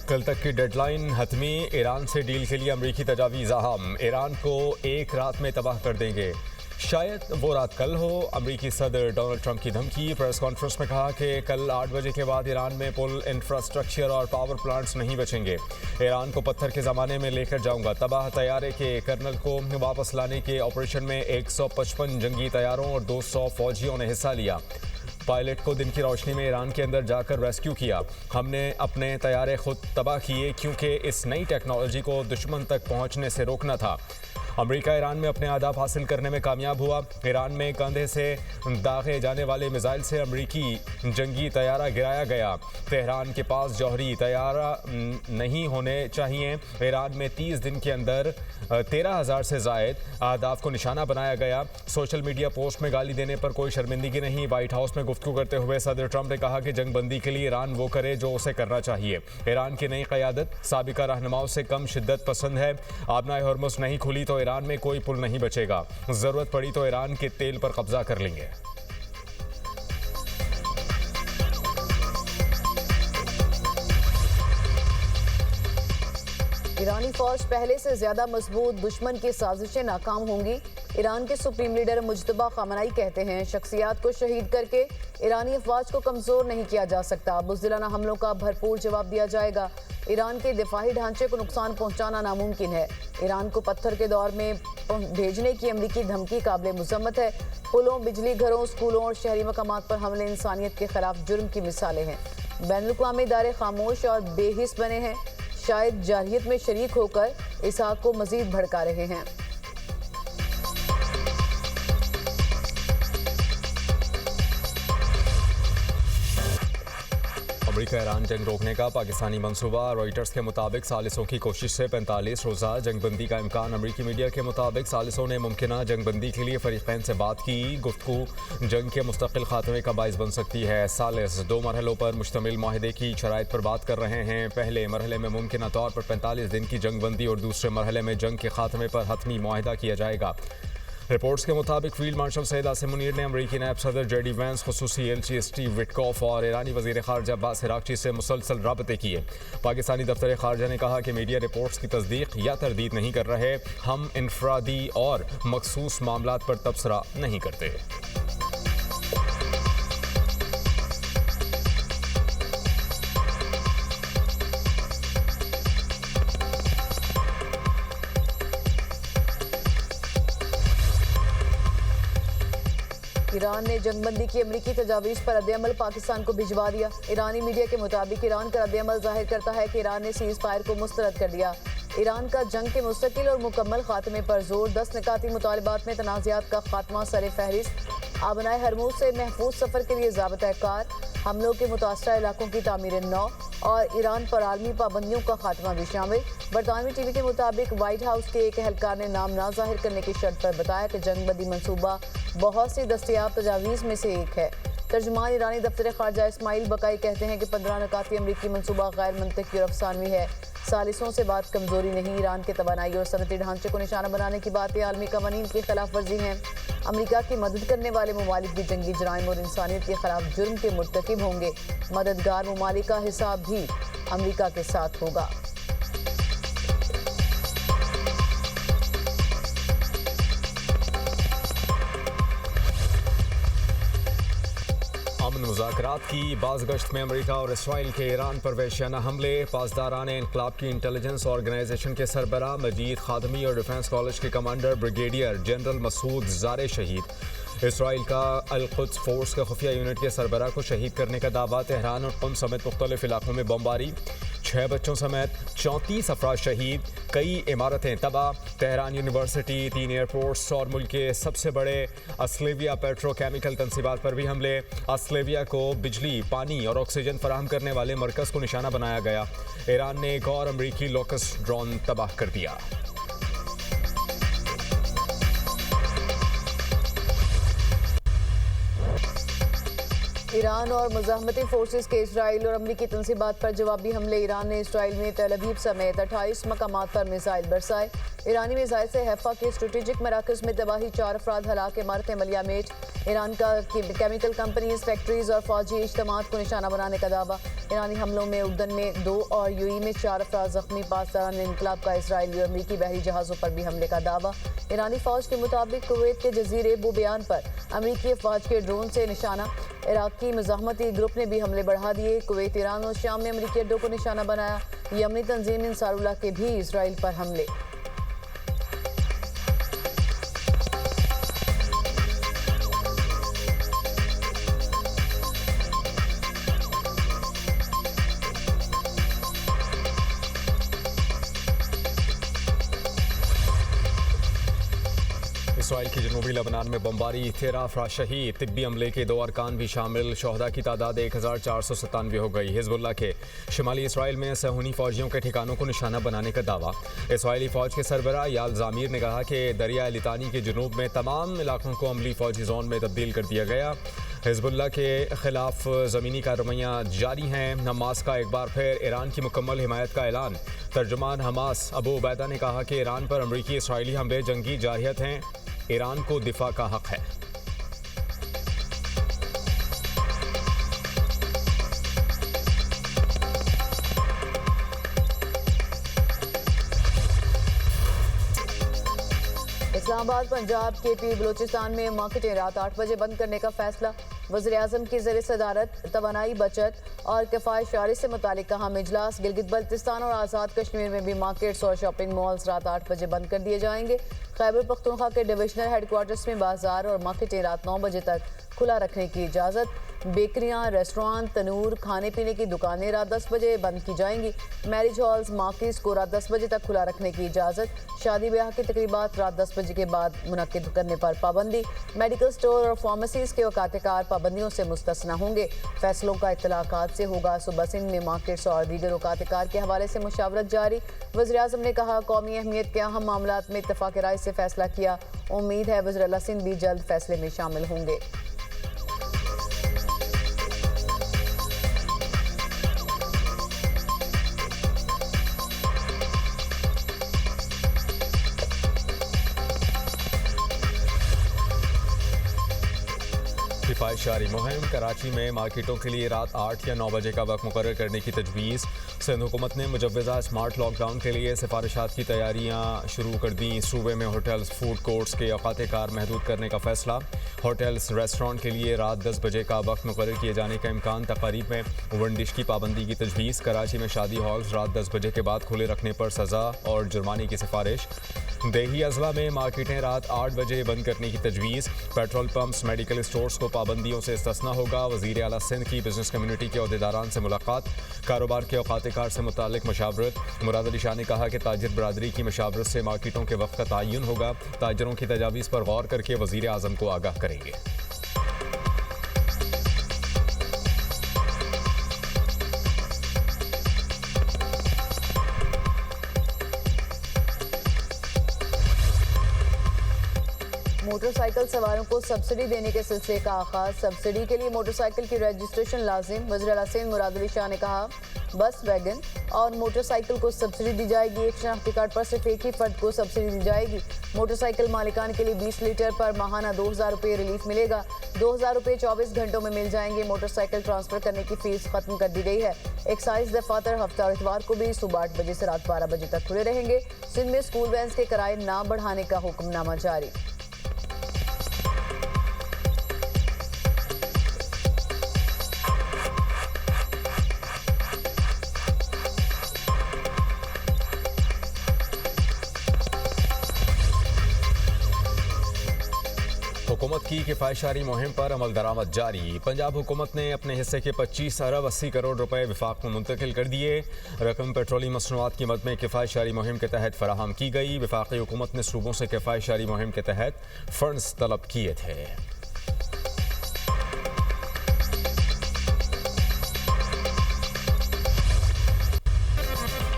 कल तक की डेडलाइन हतमी। ईरान से डील के लिए अमरीकी तजावीज़ अहम। ईरान को एक रात में तबाह कर देंगे। शायद वो रात कल हो। अमरीकी सदर डोनाल्ड ट्रंप की धमकी। प्रेस कॉन्फ्रेंस में कहा कि कल 8 बजे के बाद ईरान में पुल, इंफ्रास्ट्रक्चर और पावर प्लांट्स नहीं बचेंगे। ईरान को पत्थर के ज़माने में लेकर जाऊंगा। तबाह तैयारे के कर्नल को वापस लाने के ऑपरेशन में 155 जंगी तैयारों और 200 फौजियों ने हिस्सा लिया। पायलट को दिन की रोशनी में ईरान के अंदर जाकर रेस्क्यू किया। हमने अपने तैयारे खुद तबाह किए क्योंकि इस नई टेक्नोलॉजी को दुश्मन तक पहुंचने से रोकना था। अमेरिका ईरान में अपने अहदाफ हासिल करने में कामयाब हुआ। ईरान में कंधे से दागे जाने वाले मिसाइल से अमेरिकी जंगी तैयारा गिराया गया। तेहरान के पास जौहरी तैयारा नहीं होने चाहिए। ईरान में 30 दिन के अंदर 13,000 से ज़ायद अहदाफ को निशाना बनाया गया। सोशल मीडिया पोस्ट में गाली देने पर कोई शर्मिंदगी नहीं। व्हाइट हाउस में गुफ्तगू करते हुए सदर ट्रंप ने कहा कि जंगबंदी के लिए ईरान वो करे जो उसे करना चाहिए। ईरान की नई क़यादत साबिका रहनुमाओं से कम शिद्दत पसंद है। आबनाए हॉर्मुज़ नहीं खुली तो ईरान में कोई पुल नहीं बचेगा। जरूरत पड़ी तो ईरान के तेल पर कब्जा कर लेंगे। ईरानी फौज पहले से ज्यादा मजबूत, दुश्मन की साजिशें नाकाम होंगी। ईरान के सुप्रीम लीडर मुज्तबा खामनाई कहते हैं, शख्सियात को शहीद करके ईरानी अफवाज को कमजोर नहीं किया जा सकता। बुज़दिलाना हमलों का भरपूर जवाब दिया जाएगा। ईरान के दिफाही ढांचे को नुकसान पहुंचाना नामुमकिन है। ईरान को पत्थर के दौर में भेजने की अमरीकी धमकी काबिल मुज़म्मत है। पुलों, बिजली घरों, स्कूलों और शहरी मकामात पर हमले इंसानियत के खिलाफ जुर्म की मिसालें हैं। बैनुल-अक़वामी इदारे खामोश और बेहिस बने हैं। शायद जारहियत में शरीक होकर इस आग को मजीद भड़का रहे हैं। अमेरिका ईरान जंग रोकने का पाकिस्तानी मंसूबा। रॉयटर्स के मुताबिक सालिसों की कोशिश से 45 रोज़ा जंगबंदी का इम्कान। अमेरिकी मीडिया के मुताबिक सालिसों ने मुमकिना जंगबंदी के लिए फरीक़ैन से बात की। गुफ्तगू जंग के मुस्तकिल खात्मे का बाइस बन सकती है। सालिस 2 मरहलों पर मुश्तमिल माहिदे की शराइत पर बात कर रहे हैं। पहले मरहले में मुमकिना तौर पर 45 दिन की जंगबंदी और दूसरे मरहले में जंग के खात्मे पर हतमी मुआहिदा किया जाएगा। रिपोर्ट्स के मुताबिक फील्ड मार्शल सैयद आसिम मुनीर ने अमरीकी नायब सदर जेडी वैंस, खुसूसी एलची स्टीव विटकॉफ और ईरानी वज़ीर ख़ारजा अब्बास इराक़ची से मुसलसल राबते किए। पाकिस्तानी दफ्तर ख़ारजा ने कहा कि मीडिया रिपोर्ट्स की तस्दीक या तरदीद नहीं कर रहे। हम इनफरादी और मखसूस मामलात पर तबसरा नहीं करते। ईरान ने जंगबंदी की अमरीकी तजावीज़ पर रद्द-ए-अमल पाकिस्तान को भिजवा दिया। ईरानी मीडिया के मुताबिक ईरान का रद्द-ए-अमल जाहिर करता है कि ईरान ने सीज़ फायर को मुस्तरद कर दिया। ईरान का जंग के मुस्तकिल और मुकम्मल खात्मे पर जोर। 10 निकाती मुतालबात में तनाज़ात का खात्मा सर फहरिस्त। आबनाए हरमुज़ से महफूज सफ़र के लिए ज़ाब्ता-ए-कार, हमलों के मुतासरा इलाकों की तामीर नौ और ईरान पर आलमी पाबंदियों का खात्मा भी शामिल। बरतानवी टीवी के मुताबिक व्हाइट हाउस के एक एहलकार ने नाम ना जाहिर करने की शर्त पर बताया कि जंगबंदी मनसूबा बहुत सी दस्तयाब तजावीज़ में से एक है। तर्जुमान ईरानी दफ्तर ख़ारजा इस्माइल बकाई कहते हैं कि 15 निकाती अमरीकी मनसूबा गैर मंतकी और अफसानवी है। सालिसों से बात कमजोरी नहीं। ईरान के तवानाई और सनती ढांचे को निशाना बनाने की बातें आलमी कवानीन की खिलाफ वर्जी हैं। अमरीका की मदद करने वाले ममालिक भी जंगी जराइम और इंसानियत के खिलाफ जुर्म के मुर्तकिब होंगे। मददगार ममालिक का हिसाब भी अमरीका के साथ होगा। अमन मुज़ाकरात की बाज़ गश्त में अमेरिका और इसराइल के ईरान पर वहशियाना हमले। पासदारान इनकलाब की इंटेलिजेंस ऑर्गेनाइजेशन के सरबराह मजीद खादमी और डिफेंस कॉलेज के कमांडर ब्रिगेडियर जनरल मसूद ज़ारे शहीद। इसराइल का अल-कुद्स फोर्स के खुफिया यूनिट के सरबराह को शहीद करने का दावा। तेहरान और क़ुम समेत मुख्तलिफ इलाकों में बमबारी। 6 बच्चों समेत 34 अफराद शहीद। कई इमारतें तबाह। तेहरान यूनिवर्सिटी, 3 एयरपोर्ट्स और मुल्क के सबसे बड़े अस्लेविया पेट्रोकेमिकल तंसीबात पर भी हमले। अस्लेविया को बिजली, पानी और ऑक्सीजन फराहम करने वाले मरकज़ को निशाना बनाया गया। ईरान ने एक और अमरीकी लोकस्ट ड्रोन तबाह कर दिया। ईरान और मुज़ाहमती फोर्सेस के इसराइल और अमरीकी तंसीबात पर जवाबी हमले। ईरान ने इसराइल में तेल अवीव समेत 28 मकामात पर मिसाइल बरसाए। ईरानी मिसाइल से हैफा के स्ट्रेटेजिक मराकज में तबाही, 4 अफराद हलाक, इमारत मलिया मेट। ईरान का केमिकल कंपनीज, फैक्ट्रीज और फौजी इज्तमात को निशाना बनाने का दावा। ईरानी हमलों में उर्दन में 2 और यूएई में 4 अफराद जख्मी। पाकिस्तान इनकलाब का इसराइली और अमरीकी बहरी जहाज़ों पर भी हमले का दावा। ईरानी फौज के मुताबिक कुवैत के जजीरे बुबयान पर अमरीकी अफवाज के ड्रोन से निशाना। इराकी मुजाहमती ग्रुप ने भी हमले बढ़ा दिए। कुवैत, ईरान और शाम में अमरीकी अड्डों को निशाना बनाया। यमनी तंजीम अंसारुल्लाह के भी इसराइल पर हमले। इसराइल की जनूबी लबनान में बमबारी, 13 अफराद शहीद। तिब्बी अमले के 2 अरकान भी शामिल। शोहदा की तादाद 1497 हो गई। हिजबुल्लाह के शिमाली इसराइल में सहूनी फौजियों के ठिकानों को निशाना बनाने का दावा। इसराइली फौज के सरबराह याल जामीर ने कहा कि दरिया लितानी के जुनूब में तमाम इलाकों को अमली फौजी जोन में तब्दील कर दिया गया। हिजबुल्लाह के खिलाफ ज़मीनी कार्रवाइयाँ जारी हैं। हमास का एक बार फिर ईरान की मुकम्मल हिमायत का ऐलान। तर्जुमान हमास अबू उबैदा ने कहा कि ईरान पर अमरीकी इसराइली हमले जंगी जारहियत हैं। ईरान को दिफा का हक है। इस्लामाबाद, पंजाब, केपी, बलूचिस्तान में मार्केटें रात 8 बजे बंद करने का फैसला। वज़ीर-ए-आज़म की ज़ेर सदारत तवानाई बचत और किफ़ायत से मुतालिक अहम इजलास। गिलगित बल्तिस्तान और आज़ाद कश्मीर में भी मार्केट्स और शॉपिंग मॉल्स रात 8 बजे बंद कर दिए जाएंगे। खैबर पख्तूनख्वा के डिविजनल हेडक्वार्टर्स में बाजार और मार्केटें रात 9 बजे तक खुला रखने की इजाज़त। बेकरियां, रेस्टोरेंट, तनूर, खाने पीने की दुकानें रात 10 बजे बंद की जाएंगी। मैरिज हॉल्स, मार्केट्स को रात 10 बजे तक खुला रखने की इजाज़त। शादी ब्याह की तकरीबात रात 10 बजे के बाद मुनक्किद करने पर पाबंदी। मेडिकल स्टोर और फार्मेसीज के औकातकार पाबंदियों से मुस्तस्ना होंगे। फैसलों का इत्तलाकात से होगा। सुबह सिंध में मार्केट्स और दीगर औकातकार के हवाले से मुशावरत जारी। वज़ीर-ए-आज़म ने कहा, कौमी अहमियत के अहम मामलात में इत्तफाक राय से फैसला किया। उम्मीद है वज़ीर आला सिंध भी जल्द फैसले में शामिल होंगे। किफ़ायत मुहिम। कराची में मार्केटों के लिए रात 8 या 9 बजे का वक्त मुकर्रर करने की तजवीज़। सिंध हुकूमत ने मुजव्वज़ा स्मार्ट लॉकडाउन के लिए सिफारिशात की तैयारियाँ शुरू कर दी। सूबे में होटल्स, फूड कोर्ट्स के औकातकार महदूद करने का फैसला। होटल्स, रेस्टोरेंट के लिए रात 10 बजे का वक्त मुकर्रर किए जाने का इम्कान। तकारीब में वंडिश की पाबंदी की तजवीज़। कराची में शादी हॉल्स रात 10 बजे के बाद खुले रखने पर सज़ा और जुर्माने की सिफारिश। देही अजला में मार्केटें रात 8 बजे बंद करने की तजवीज़। पेट्रोल पंप्स, मेडिकल स्टोर्स को पाबंदियों से इस्तिस्ना होगा। वज़ीर आला सिंध की बिजनेस कम्युनिटी के अहदेदारान से मुलाकात। कारोबार के औकातकार से मुतालिक मशावरत। मुराद अली शाह ने कहा कि ताजिर बरादरी की मशावरत से मार्केटों के वक्त का तयन होगा। ताजरों की तजावीज़ पर गौर करके वज़ीर आज़म को आगाह करेंगे। मोटरसाइकिल सवारों को सब्सिडी देने के सिलसिले का आगाज। सब्सिडी के लिए मोटरसाइकिल की रजिस्ट्रेशन लाजिम। वज़ीर आला सिंध मुराद अली शाह ने कहा, बस, वैगन और मोटरसाइकिल को सब्सिडी दी जाएगी। एक शनाख्ती कार्ड पर सिर्फ एक ही फर्द को सब्सिडी दी जाएगी। मोटरसाइकिल मालिकान के लिए 20 लीटर पर माहाना 2000 रुपये रिलीफ मिलेगा। 2000 रुपये 24 घंटों में मिल जाएंगे। मोटरसाइकिल ट्रांसफर करने की फीस खत्म कर दी गई है। एक्साइज दफातर हफ्ता और इतवार को भी सुबह 8 बजे से रात 12 बजे तक खुले रहेंगे। सिंध में स्कूल वैन के किराए ना बढ़ाने का हुक्मनामा जारी। हुकूमत की किफ़ायत मुहिम पर अमल दरामद जारी। पंजाब हुकूमत ने अपने हिस्से के 25 अरब 80 करोड़ रुपए विफाक में मुंतकिल कर दिए। रकम पेट्रोलियम मसनूआत की मद में किफ़ायत मुहिम के तहत फराहम की गई। विफाकी हुकूमत ने सूबों से किफ़ायत मुहिम के तहत फंड्स तलब किए थे।